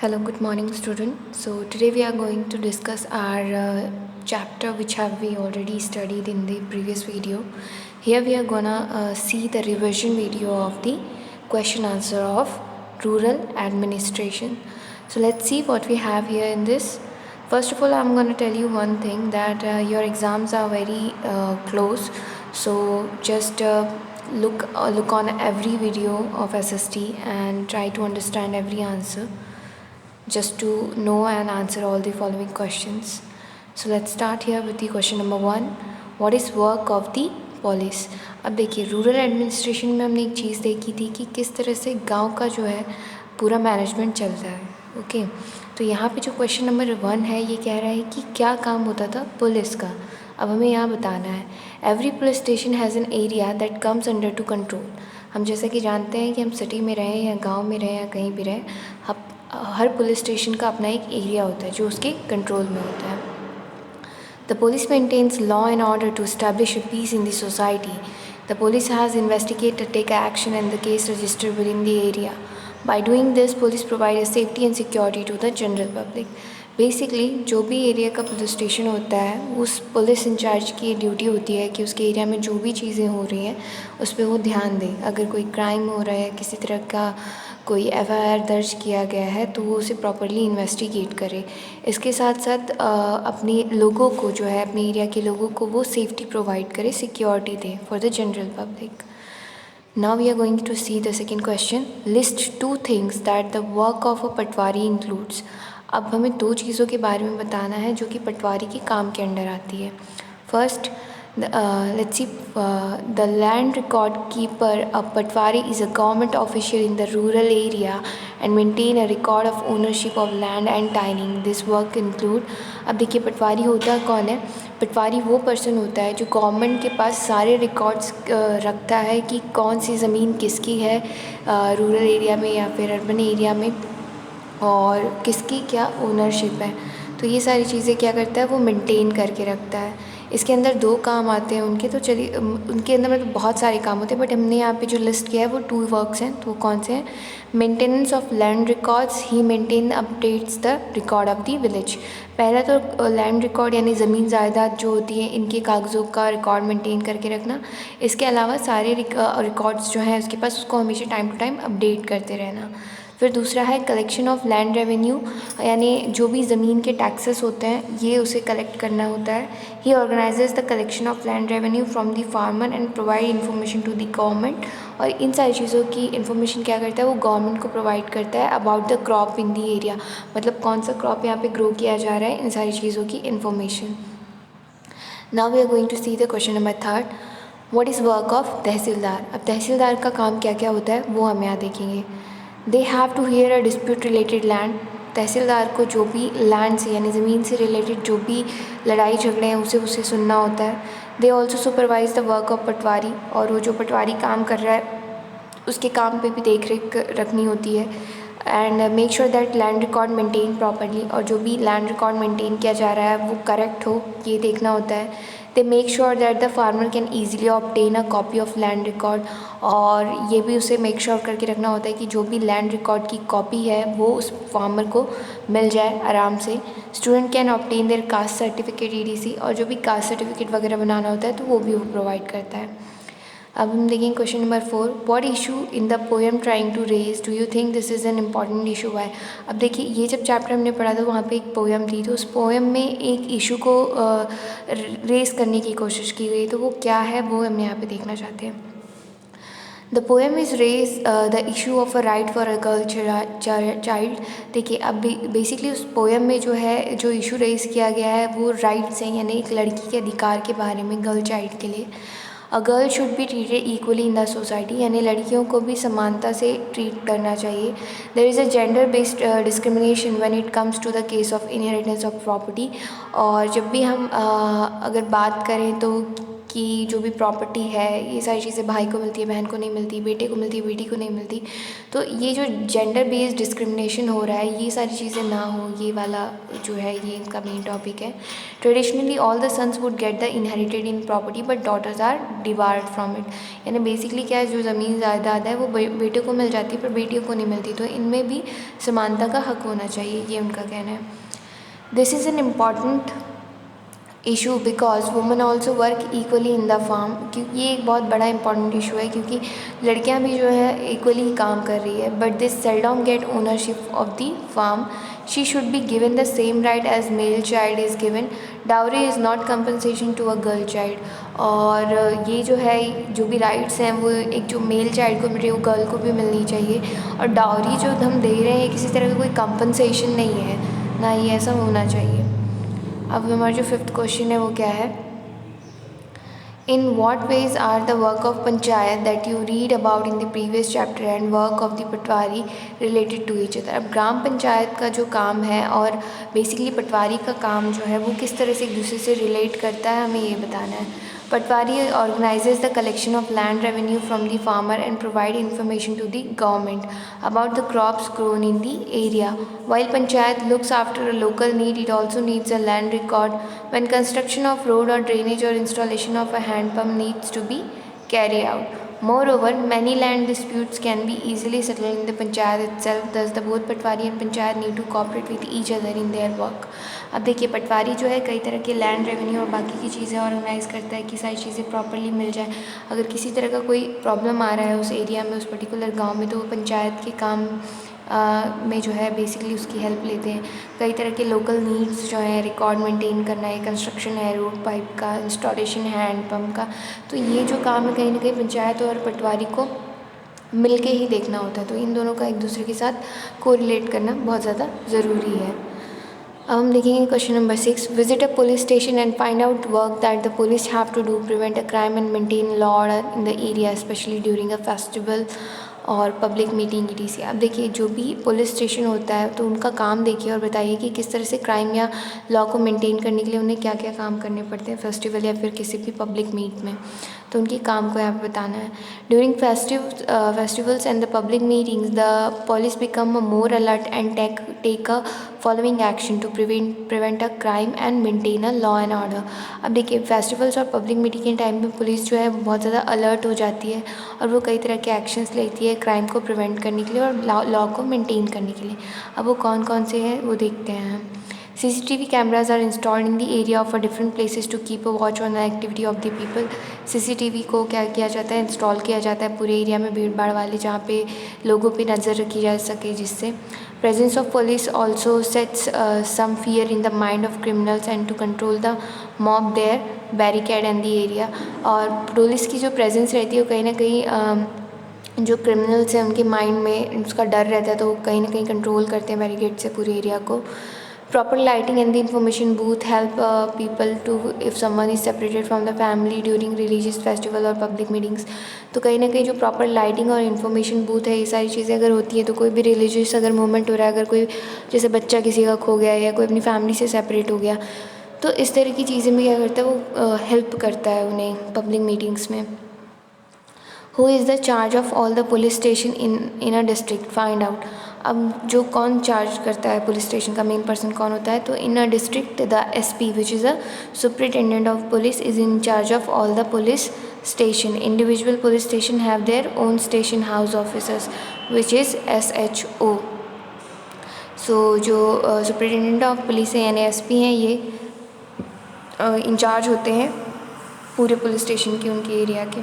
Hello, good morning, student. So today we are going to discuss our chapter which have we already studied in the previous video. Here we are gonna see the revision video of the question answer of rural administration. So let's see what we have here in this. First of all, I'm gonna tell you one thing that your exams are very close. So just look on every video of SST and try to understand every answer just to know and answer all the following questions. So let's start here with the question number 1. What is work of the police? अब देखिए rural administration में हमने एक चीज़ देखी थी कि किस तरह से गांव का जो है पूरा मैनेजमेंट चलता है. ओके तो यहाँ पे जो क्वेश्चन नंबर 1 है ये कह रहा है कि क्या काम होता था पुलिस का. अब हमें यहाँ बताना है every police station has an area that comes under to control. हम जैसा कि जानते हैं कि हम सिटी में रहें या गांव में रहें या कहीं भी रहें, हर पुलिस स्टेशन का अपना एक एरिया होता है जो उसके कंट्रोल में होता है. The police maintains law and order to establish a peace in the society. The police has investigate take action and the case register with in the area. By doing this police provide safety and security to the general public. Basically जो भी area का police station होता है उस police incharge की duty होती है कि उसके एरिया में जो भी चीज़ें हो रही हैं उस पर वो ध्यान दे. अगर कोई क्राइम हो रहा है, किसी तरह का कोई FIR दर्ज किया गया है तो वो उसे प्रॉपरली इन्वेस्टिगेट करे. इसके साथ साथ अपने लोगों को जो है अपने एरिया के लोगों को वो सेफ्टी प्रोवाइड करे, security they for the general public. Now we are going to see the second question. List 2 things that the work of a Patwari includes. अब हमें 2 चीज़ों के बारे में बताना है जो कि पटवारी के काम के अंडर आती है. First let's see, the land record keeper. A patwari is a government official in the rural area and maintain a record of ownership of land and tiling. This work include. अब देखिए पटवारी होता कौन है. पटवारी वो person होता है जो government के पास सारे रिकॉर्ड्स रखता है कि कौन सी ज़मीन किसकी है रूरल एरिया में या फिर अर्बन एरिया में और किसकी क्या ओनरशिप है. तो ये सारी चीज़ें क्या करता है वो मेंटेन करके रखता है. इसके अंदर 2 काम आते हैं उनके, तो चलिए उनके अंदर मतलब बहुत सारे काम होते हैं बट हमने यहाँ पे जो लिस्ट किया है वो 2 वर्क्स हैं. तो वो कौन से हैं. Maintenance of land records. He maintain updates the record of the village. पहला तो लैंड रिकॉर्ड यानी ज़मीन जायदाद जो होती है इनके कागज़ों का रिकॉर्ड मेंटेन करके रखना. इसके अलावा सारे रिकॉर्ड्स जो हैं उसके पास उसको हमेशा टाइम टू टाइम अपडेट करते रहना. फिर दूसरा है कलेक्शन ऑफ लैंड रेवेन्यू, यानी जो भी ज़मीन के टैक्सेस होते हैं ये उसे कलेक्ट करना होता है. He organizes the collection of land revenue from the farmer and provide information to the government. और इन सारी चीज़ों की इन्फॉर्मेशन क्या करता है वो गवर्नमेंट को प्रोवाइड करता है about the crop in the area. मतलब कौन सा क्रॉप यहाँ पे ग्रो किया जा रहा है, इन सारी चीज़ों की information. Now we are going to see the question number 3. What is work of tehsildar. अब तहसीलदार का काम क्या क्या होता है वो हम यहाँ देखेंगे. They have to hear a dispute related land. Tehsildar को जो भी लैंड से यानी ज़मीन से रिलेटेड जो भी लड़ाई झगड़े हैं उसे सुनना होता है. They also supervise the work of patwari. और वो जो पटवारी काम कर रहा है उसके काम पे भी देख रेख रखनी होती है. And make sure that land record maintain properly. और जो भी लैंड रिकॉर्ड मेंटेन किया जा रहा है वो करेक्ट हो ये देखना होता है. They make sure that the farmer can easily obtain a copy of land record. और ये भी उसे मेक श्योर करके रखना होता है कि जो भी लैंड रिकॉर्ड की कॉपी है वो उस फार्मर को मिल जाए आराम से. Student can obtain their caste certificate EDC. और जो भी कास्ट सर्टिफिकेट वगैरह बनाना होता है तो वो भी वो प्रोवाइड करता है. अब हम देखेंगे question number 4. What issue in the poem trying to raise. Do you think this is an important issue. Why. अब देखिए ये जब चैप्टर हमने पढ़ा था वहाँ पे एक पोएम थी, तो उस पोएम में एक इशू को रेज करने की कोशिश की गई. तो वो क्या है वो हम यहाँ पे देखना चाहते हैं. The poem is raise the issue of a right for a girl child. देखिए अब बेसिकली उस पोएम में जो है जो इशू रेज किया गया है वो राइट्स हैं यानी एक लड़की के अधिकार के बारे में गर्ल चाइल्ड के लिए. A girl should be treated equally in the society. यानी लड़कियों को भी समानता से ट्रीट करना चाहिए. There is a gender based discrimination when it comes to the case of inheritance of property. और जब भी हम अगर बात करें तो कि जो भी प्रॉपर्टी है ये सारी चीज़ें भाई को मिलती है, बहन को नहीं मिलती, बेटे को मिलती है, बेटी को नहीं मिलती। तो ये जो जेंडर बेस्ड डिस्क्रिमिनेशन हो रहा है, ये सारी चीज़ें ना हो, ये वाला जो है ये इनका मेन टॉपिक है। Traditionally all the sons would get the inherited in property but daughters are debarred from it. यानी बेसिकली क्या है, जो ज़मीन जायदाद है वो बेटे को मिल जाती है पर बेटियों को नहीं मिलती। तो इनमें भी समानता का हक होना चाहिए, ये उनका कहना है। This is an important issue because women also work equally in the farm. क्योंकि ये एक बहुत बड़ा इंपॉर्टेंट इशू है, क्योंकि लड़कियां भी जो है इक्वली काम कर रही है, but this seldom get ownership of the farm. She should be given the same right as male child is given. Dowry is not compensation to a girl child. और ये जो है जो भी राइट्स हैं वो एक जो मेल चाइल्ड को मिल रही है वो गर्ल को भी मिलनी चाहिए। और डाउरी जो हम दे रहे हैं किसी तरह का कोई कंपनसेशन नहीं है, ना ही ऐसा होना चाहिए। अब हमारा जो 5th क्वेश्चन है वो क्या है, in what ways are the work of panchayat that you read about in the previous chapter and work of the patwari related to each other. अब ग्राम पंचायत का जो काम है और बेसिकली पटवारी का काम जो है वो किस तरह से एक दूसरे से रिलेट करता है, हमें ये बताना है। Patwari organizes the collection of land revenue from the farmer and provide information to the government about the crops grown in the area. While Panchayat looks after a local need, it also needs a land record when construction of road or drainage or installation of a hand pump needs to be carried out. Moreover, many land disputes can be easily settled in the Panchayat itself. Thus, the both Patwari and Panchayat need to cooperate with each other in their work. अब देखिए पटवारी जो है कई तरह के land revenue और बाकी की चीज़ें ऑर्गेनाइज़ करता है कि सारी चीज़ें प्रॉपर्ली मिल जाए। अगर किसी तरह का कोई प्रॉब्लम आ रहा है उस एरिया में, उस पर्टिकुलर गांव में, तो वो पंचायत के काम में जो है बेसिकली उसकी हेल्प लेते हैं। कई तरह के लोकल नीड्स जो है रिकॉर्ड मेंटेन करना है, कंस्ट्रक्शन है रोड पाइप का, इंस्टॉलेशन है हैंड पम्प का, तो ये जो काम है कहीं ना कहीं पंचायत और पटवारी को मिल के ही देखना होता है। तो इन दोनों का एक दूसरे के साथ कोरिलेट करना बहुत ज़्यादा ज़रूरी है। अब हम देखेंगे question number 6, visit a police station and find out work that the police have to do prevent a crime and maintain law order in the area specially during a festival और public meeting etc। अब देखिए जो भी police station होता है तो उनका काम देखिए और बताइए कि किस तरह से क्राइम या लॉ को मेंटेन करने के लिए उन्हें क्या क्या काम करने पड़ते हैं फेस्टिवल या फिर किसी भी पब्लिक मीट में, तो उनके काम को यहाँ पे बताना है। During festivals and the public meetings the police become more alert and take a following action to prevent a crime and maintain a law and order. अब देखिए फेस्टिवल्स और पब्लिक मीटिंग के टाइम में पुलिस जो है बहुत ज़्यादा alert हो जाती है और वो कई तरह के एक्शंस लेती है क्राइम को प्रिवेंट करने के लिए और लॉ को मेंटेन करने के लिए। अब वो कौन कौन से हैं वो देखते हैं। CCTV cameras are installed in the area for different places to keep a watch on the activity of the people। CCTV को क्या किया जाता है, इंस्टॉल किया जाता है पूरे एरिया में भीड़ भाड़ वाले, जहाँ पे लोगों पे नज़र रखी जा सके जिससे। Presence of police also sets some fear in the mind of criminals and to control the mob there barricade and the area. और पुलिस की जो प्रेजेंस रहती है वो कहीं ना कहीं जो क्रिमिनल्स हैं उनके माइंड में उसका डर रहता है, तो वो कहीं ना कहीं कंट्रोल करते हैं बैरिकेड से पूरे एरिया को। Proper lighting and the information booth help people to if someone is separated from the family during religious festival और public meetings। तो कहीं ना कहीं जो प्रॉपर लाइटिंग और इन्फॉर्मेशन बूथ है ये सारी चीज़ें अगर होती है तो कोई भी रिलीजियस अगर मूवमेंट हो रहा है, अगर कोई जैसे बच्चा किसी का खो गया या कोई अपनी फैमिली से सेपरेट हो गया, तो इस तरह की चीज़ें में क्या करता है वो हेल्प करता है उन्हें पब्लिक मीटिंग्स में। Who is the charge of all the police station in a district, find out. अब जो कौन चार्ज करता है पुलिस स्टेशन का, मेन पर्सन कौन होता है, तो in a district the SP which is a superintendent of police is in charge of all the police station. Individual police station have their own station house officers which is SHO। So जो superintendent of police है यानी SP हैं, ये in charge होते हैं पूरे police station के, उनके एरिया के।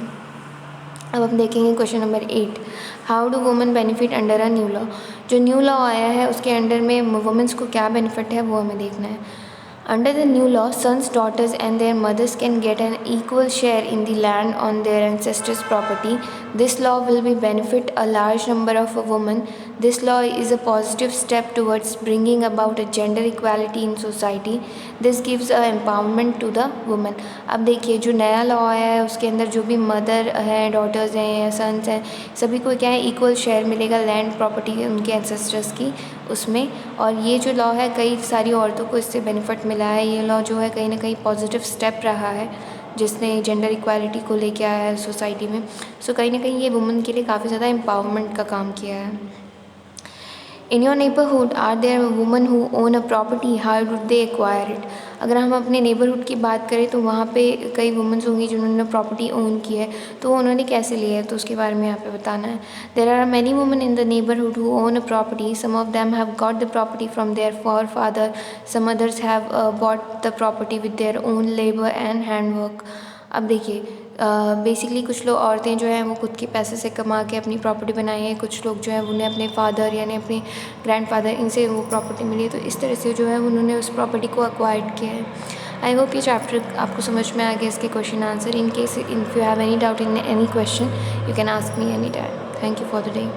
अब हम देखेंगे question number 8, how do women benefit under a new law. जो न्यू लॉ आया है उसके अंडर में वुमेन्स को क्या बेनिफिट है वो हमें देखना है। Under the new law, sons, daughters and their mothers can get an equal share in the land on their ancestors' property. This law will be benefit a large number of women. This law is a positive step towards bringing about a gender equality in society. This gives a empowerment to the women। अब देखिए जो नया law आया है उसके अंदर जो भी मदर हैं, डॉटर्स हैं या सन्स हैं, सभी को क्या है इक्वल शेयर मिलेगा लैंड प्रॉपर्टी उनके एंसेस्टर्स की उसमें। और ये जो लॉ है कई सारी औरतों को इससे बेनिफिट मिला है। ये लॉ जो है कहीं ना कहीं पॉजिटिव स्टेप रहा है जिसने जेंडर इक्वालिटी को लेके आया है सोसाइटी में। सो कहीं ना कहीं ये वुमेन के लिए काफ़ी ज़्यादा एम्पावरमेंट का काम किया है। In your neighborhood, are there women who own a property? How would they acquire it? अगर हम अपने नेबरहुड की बात करें तो वहाँ पे कई वुमेन्स होंगी जिन्होंने प्रॉपर्टी ओन की है, तो उन्होंने कैसे लिया है, तो उसके बारे में यहाँ पे बताना है। There are many women in the neighborhood who own a property. Some of them have got the property from their forefather. Some others have bought the property with their own labor and handwork. अब देखिए basically कुछ लोग औरतें जो हैं वो खुद के पैसे से कमा के अपनी प्रॉपर्टी बनाई है, कुछ लोग जो हैं उन्हें अपने फादर यानी अपने ग्रैंडफादर इनसे वो प्रॉपर्टी मिली है, तो इस तरह से जो है उन्होंने उस प्रॉपर्टी को एक्वायर्ड किया है। आई होप ये चैप्टर आपको समझ में आ गया, इसके question answer. In case if you have any doubt in any question you can ask me any time. Thank you for the day.